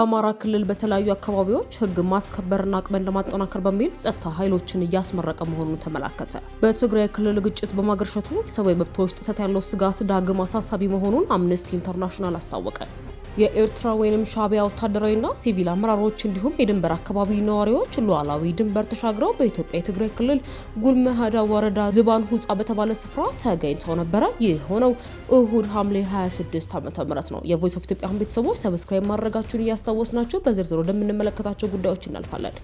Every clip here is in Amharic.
በአማራ ክልል በተለያዩ አካባቢዎች ህግ ማስከበርና አቅምን ለማጠናከር በሚል ጸጥታ ኃይሎችን እያስመረቀ መሆኑን ተመላከተ። በትግራይ ክልል ግጭት በማገርሸቱ የሰብአዊ መብቶች ጥሰት ያለው ስጋት ዳግም አሳሳቢ መሆኑን አምነስቲ ኢንተርናሽናል አስታወቀ። የኤርትራ ወይንም ሻዕቢያ ወታደራዊና ሲቪል አመራሮች እንዲሁም የድንበር አካባቢ ነዋሪዎች ሉዓላዊ ድንበር ተሻግረው በኢትዮጵያ የትግራይ ክልል ጉልመሃዳ ወረዳ ዝባን ሁጻ በተባለ ስፍራ ተገኝተው ነበረ። ይህ ሆነው እሁድ ሐምሌ 26 ዓ.ም ነው። የቮይስ ኦፍ ኢትዮጵያ ቤተሰቦች ሰብስክራይብ ማድረጋችሁን እያስታወስናችሁ በዝርዝር ወደምንመለከታቸው ጉዳዮች እናልፋለን።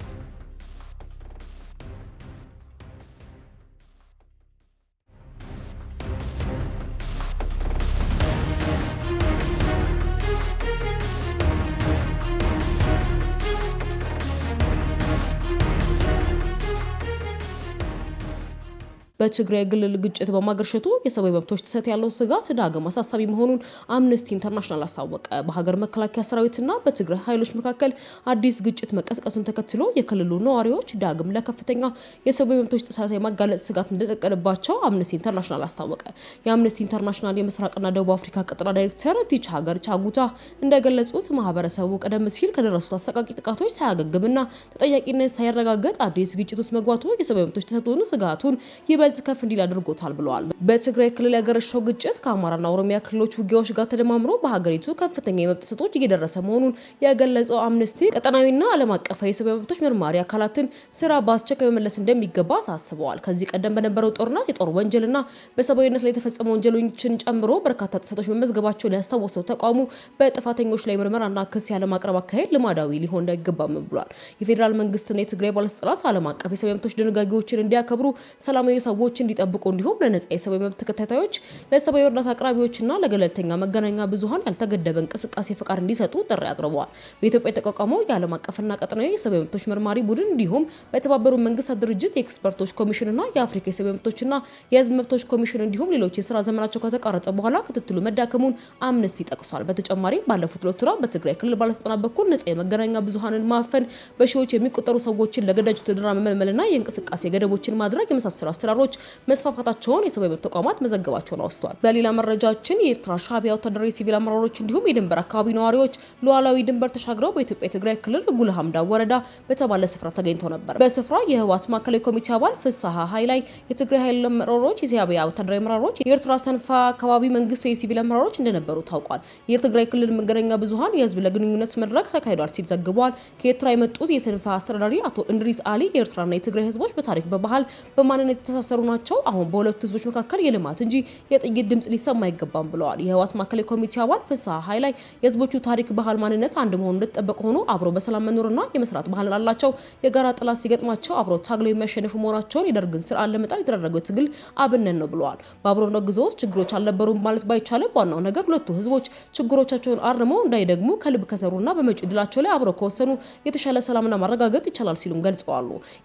በትግራይ ክልል ግጭት በማገርሸቱ የሰብአዊ መብቶች ጥሰት ያለው ስጋት ዳግም አሳሳቢ መሆኑን አምነስቲ ኢንተርናሽናል አሳወቀ። በሀገር መከላከያ ሰራዊትና በትግራይ ኃይሎች መካከል አዲስ ግጭት መቀስቀሱን ተከትሎ የክልሉ ነዋሪዎች ዳግም ለከፍተኛ የሰብአዊ መብቶች ጥሰት የማጋለጥ ስጋት እንደተደቀነባቸው አምነስቲ ኢንተርናሽናል አስታወቀ። የአምነስቲ ኢንተርናሽናል የምስራቅና ደቡብ አፍሪካ ቀጠና ዳይሬክተር ቲቻገር ቻጉታ እንደገለጹት ማህበረሰቡ ቀደም ሲል ከደረሱት አሰቃቂ ጥቃቶች ሳያገግምና ተጠያቂነት ሳይረጋገጥ አዲስ ግጭት ውስጥ መግባቱ የሰብአዊ መብቶች ጥሰቱን ስጋቱን ይበልጥ ከፍ እንዲል አድርጎታል ብለዋል። በትግራይ ክልል ያገረሸው ግጭት ከአማራና ኦሮሚያ ክልሎች ውጊያዎች ጋር ተደማምሮ በሀገሪቱ ከፍተኛ የመብት ጥሰቶች እየደረሰ መሆኑን የገለጸው አምነስቲ ቀጠናዊና ዓለም አቀፋዊ የሰብአዊ መብቶች መርማሪ አካላትን ስራ በአስቸኳይ መመለስ እንደሚገባ አሳስበዋል። ከዚህ ቀደም በነበረው ጦርነት የጦር ወንጀልና በሰብአዊነት ላይ የተፈጸሙ ወንጀሎችን ጨምሮ በርካታ ጥሰቶች መመዝገባቸውን ያስታወሰው ተቋሙ በጥፋተኞች ላይ ምርመራና ክስ ያለማቅረብ አካሄድ ልማዳዊ ሊሆን እንዳይገባም ብሏል። የፌዴራል መንግስትና የትግራይ ባለስልጣናት ዓለም አቀፍ የሰብአዊ መብቶች ድንጋጌዎችን እንዲያከብሩ፣ ሰላማዊ ሰዎች እንዲጠብቁ እንዲሁም ለነጻ የሰብአዊ መብት ተከታታዮች ለሰብአዊ እርዳታ አቅራቢዎችና ለገለልተኛ መገናኛ ብዙሃን ያልተገደበ እንቅስቃሴ ፈቃድ እንዲሰጡ ጥሪ አቅርበዋል። በኢትዮጵያ የተቋቋመው የዓለም አቀፍና ቀጠናዊ የሰብአዊ መብቶች መርማሪ ቡድን እንዲሁም በተባበሩት መንግስታት ድርጅት የኤክስፐርቶች ኮሚሽንና የአፍሪካ የሰብአዊ መብቶችና የህዝብ መብቶች ኮሚሽን እንዲሁም ሌሎች የስራ ዘመናቸው ከተቋረጠ በኋላ ክትትሉ መዳከሙን አምነስቲ ጠቅሷል። በተጨማሪም ባለፉት 2 ወራት በትግራይ ክልል ባለስልጣናት በኩል ነጻ የመገናኛ ብዙሃንን ማፈን፣ በሺዎች የሚቆጠሩ ሰዎችን ለግዳጅ ውትድርና መመልመልና የእንቅስቃሴ ገደቦችን ማድረግ የመሳሰሉ አሰራሮች መስፋፋታቸውን የሰብአዊ መብት ተቋማት መዘገባቸውን አውስተዋል። በሌላ መረጃችን የኤርትራ ሻዕቢያ ወታደራዊ ሲቪል አመራሮች እንዲሁም የድንበር አካባቢ ነዋሪዎች ሉዓላዊ ድንበር ተሻግረው በኢትዮጵያ የትግራይ ክልል ጉልሃምዳ ወረዳ በተባለ ስፍራ ተገኝተው ነበር። በስፍራ የህወሓት ማዕከላዊ ኮሚቴ አባል ፍስሐ ኃይላይ፣ የትግራይ ኃይል አመራሮች፣ የሻዕቢያ ወታደራዊ አመራሮች፣ የኤርትራ ሰንፋ አካባቢ መንግስታዊ የሲቪል አመራሮች እንደነበሩ ታውቋል። የትግራይ ክልል መገናኛ ብዙሃን የህዝብ ለግንኙነት መድረክ ተካሂዷል ሲል ዘግቧል። ከኤርትራ የመጡት የሰንፋ አስተዳዳሪ አቶ እንድሪስ አሊ የኤርትራና የትግራይ ህዝቦች በታሪክ በባህል በማንነት የተሳሰሩ ናቸው። አሁን በሁለቱ ህዝቦች መካከል የልማት እንጂ የጥይት ድምጽ ሊሰማ አይገባም ብለዋል። የህወሓት ማዕከላዊ ኮሚቴ አባል ፍስሐ ኃይላይ የህዝቦቹ ታሪክ፣ ባህል፣ ማንነት አንድ መሆኑ እንደተጠበቀ ሆኖ አብሮ በሰላም መኖርና የመስራት ባህል አላቸው። የጋራ ጥላት ሲገጥማቸው አብሮ ታግለው የሚያሸንፉ መሆናቸውን የደርግን ስርዓት ለመጣል የተደረገው ትግል አብነን ነው ብለዋል። በአብሮነት ጉዞ ውስጥ ችግሮች አልነበሩም ማለት ባይቻልም ዋናው ነገር ሁለቱ ህዝቦች ችግሮቻቸውን አርመው እንዳይደግሙ ከልብ ከሰሩና በመጪው ድላቸው ላይ አብረው ከወሰኑ የተሻለ ሰላምና ማረጋገጥ ይቻላል ሲሉም ገልጸዋል።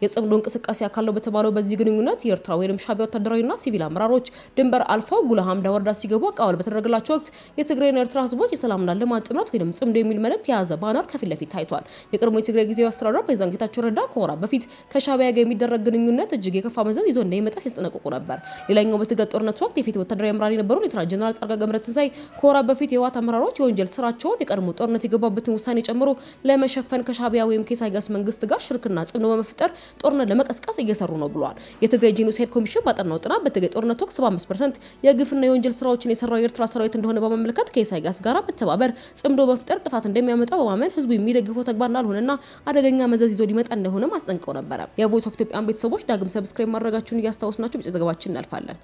የጽምዶ እንቅስቃሴ አካለው በተባለው በዚህ ግንኙነት የኤርትራ ወይንም ሻዕቢያ ወታደራዊና ሲቪል አመራሮች ድንበር አልፈው ጉልሃምዳ ወረዳ ሲገቡ አቀባበል በተደረገላቸው ወቅት የትግራይና ኤርትራ ህዝቦች የሰላምና ልማት ጥምረት ወይንም ጽምዶ የሚል መልእክት የያዘ ባነር ከፊት ለፊት ታይቷል። የቀድሞ የትግራይ ጊዜያዊ አስተዳደር ፕሬዝዳንት ጌታቸው ረዳ ከወራት በፊት ከሻዕቢያ ጋር የሚደረግ ግንኙነት እጅግ የከፋ መዘዝ ይዞ እንደሚመጣ ሲያስጠነቅቁ ነበር። ሌላኛው በትግራይ ጦርነት ወቅት የፊት ወታደራዊ አመራር የነበሩ ሌተና ጀነራል ጻድቃን ገብረትንሳኤ ከወራት በፊት የህወሓት አመራሮች የወንጀል ስራቸውን የቀድሞ ጦርነት የገባበትን ውሳኔ ጨምሮ ለመሸፈን ከሻዕቢያ ወይም ከኢሳያስ መንግስት ጋር ሽርክና ጽምዶ በመፍጠር ጦርነት ለመቀስቀስ እየሰሩ ነው ብለዋል። የትግራይ ጄኖሳይድ ኮሚሽን ባጠናው ጥናት በትግራይ ጦርነት ወቅት 75% የግፍና የወንጀል ስራዎችን የሰራው የኤርትራ ሰራዊት እንደሆነ በመመልከት ከኢሳያስ ጋር በተባበር ጽምዶ መፍጠር ጥፋት እንደሚያመጣ በማመን ህዝቡ የሚደግፈው ተግባር እንዳልሆነና አደገኛ መዘዝ ይዞ ሊመጣ እንደሆነ አስጠንቅቀው ነበር። የቮይስ ኦፍ ኢትዮጵያ ቤተሰቦች ዳግም ሰብስክራይብ ማድረጋችሁን እያስታወስናችሁ በዘገባችን እናልፋለን።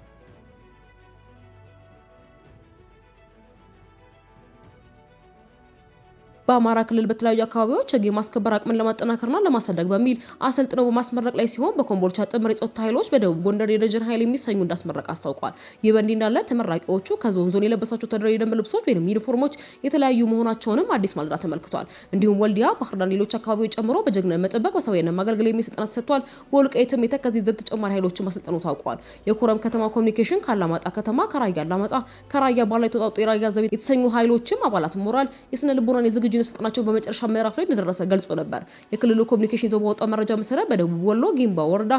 በአማራ ክልል በተለያዩ አካባቢዎች ህግ የማስከበር አቅምን ለማጠናከርና ለማሳደግ በሚል አሰልጥነው በማስመረቅ ላይ ሲሆን በኮምቦልቻ ጥምር የጸጥታ ኃይሎች በደቡብ ጎንደር የደጀን ኃይል የሚሰኙ እንዳስመረቅ አስታውቋል። ይህ በእንዲህ እንዳለ ተመራቂዎቹ ከዞን የለበሳቸው ወታደራዊ የደንብ ልብሶች ወይም ዩኒፎርሞች የተለያዩ መሆናቸውንም አዲስ ማለዳ ተመልክቷል። እንዲሁም ወልዲያ፣ ባህር ዳር፣ ሌሎች አካባቢዎች ጨምሮ በጀግንነት መጠበቅ በሰብአዊነት ማገልገል የሚል ስልጠና ተሰጥቷል። በወልቃይትም የተከዜ ዘብ ተጨማሪ ኃይሎችን ማሰልጠኑ ታውቋል። የኮረም ከተማ ኮሚኒኬሽን ከአላማጣ ከተማ፣ ከራያ አላማጣ፣ ከራያ ባላ የተውጣጡ የራያ ዘብ የተሰኙ ኃይሎችም አባላት ሞራል የስነ ልቦናን የዝግጁ ስልጠናቸው በመጨረሻ ምዕራፍ ላይ እንደደረሰ ገልጾ ነበር። የክልሉ ኮሚኒኬሽን ዘው ባወጣው መረጃ መሰረት በደቡብ ወሎ ጊምባ ወረዳ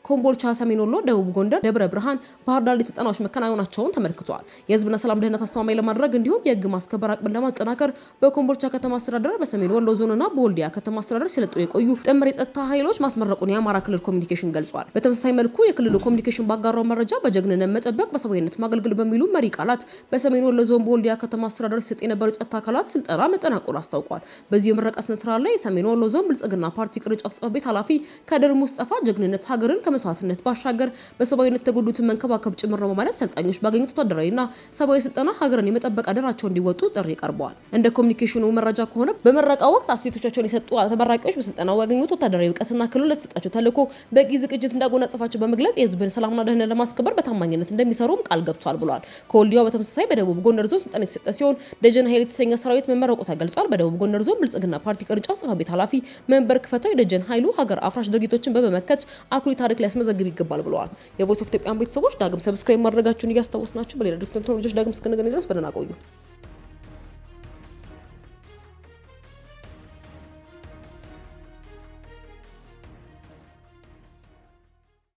ኮምቦልቻ፣ ሰሜን ወሎ፣ ደቡብ ጎንደር፣ ደብረ ብርሃን፣ ባህር ዳር ስልጠናዎች መከናወናቸውን ተመልክቷል። የህዝብና ሰላም ደህንነት አስተማማኝ ለማድረግ እንዲሁም የህግ ማስከበር አቅምን ለማጠናከር በኮምቦልቻ ከተማ አስተዳደር፣ በሰሜን ወሎ ዞንና በወልዲያ ከተማ አስተዳደር ሲሰለጥኑ የቆዩ ጥምር የጸጥታ ኃይሎች ማስመረቁን የአማራ ክልል ኮሚኒኬሽን ገልጿል። በተመሳሳይ መልኩ የክልሉ ኮሚኒኬሽን ባጋራው መረጃ በጀግንነት መጠበቅ በሰብአዊነት ማገልገል በሚሉ መሪ ቃላት በሰሜን ወሎ ዞን በወልዲያ ከተማ አስተዳደር ሲሰጥ የነበሩ የጸጥታ አካላት ስልጠና መጠናቀቁን አስታውቋል። በዚህ የምረቃ ስነ ስርዓት ላይ የሰሜን ወሎ ዞን ብልጽግና ፓርቲ ቅርንጫፍ ጽሕፈት ቤት ኃላፊ ከድር ሙስጠፋ ጀግንነት ሀገርን ከመስዋዕትነት ባሻገር በሰብአዊነት ተጎዱትን መንከባከብ ጭምር ነው በማለት ሰልጣኞች ባገኙት ወታደራዊና ሰብአዊ ስልጠና ሀገርን የመጠበቅ አደራቸውን እንዲወጡ ጥሪ ቀርበዋል። እንደ ኮሚኒኬሽኑ መረጃ ከሆነ በመረቃ ወቅት አስተያየቶቻቸውን የሰጡ ተመራቂዎች በስልጠናው ያገኙት ወታደራዊ እውቀትና ክህሎት ለተሰጣቸው ተልዕኮ በቂ ዝግጅት እንዳጎናጸፋቸው በመግለጽ የህዝብን ሰላምና ደህንነት ለማስከበር በታማኝነት እንደሚሰሩም ቃል ገብቷል ብሏል። ከወልዲያው በተመሳሳይ በደቡብ ጎንደር ዞን ስልጠና የተሰጠ ሲሆን ደጀን ኃይል የተሰኘ ሰራዊት መመረቁ ተገልጿል። በደቡብ ጎንደር ዞን ብልጽግና ፓርቲ ቅርንጫፍ ጽሕፈት ቤት ኃላፊ መንበር ክፈተው የደጀን ኃይሉ ሀገር አፍራሽ ድርጊቶችን በመመከት አኩሪ ታሪክ ሊያስመዘግብ ይገባል ብለዋል። የቮይስ ኦፍ ኢትዮጵያን ቤተሰቦች ዳግም ሰብስክራይብ ማድረጋችሁን እያስታወስናችሁ በሌላ ዲጂታል ቴክኖሎጂዎች ዳግም እስክንገናኝ ድረስ በደህና ቆዩ።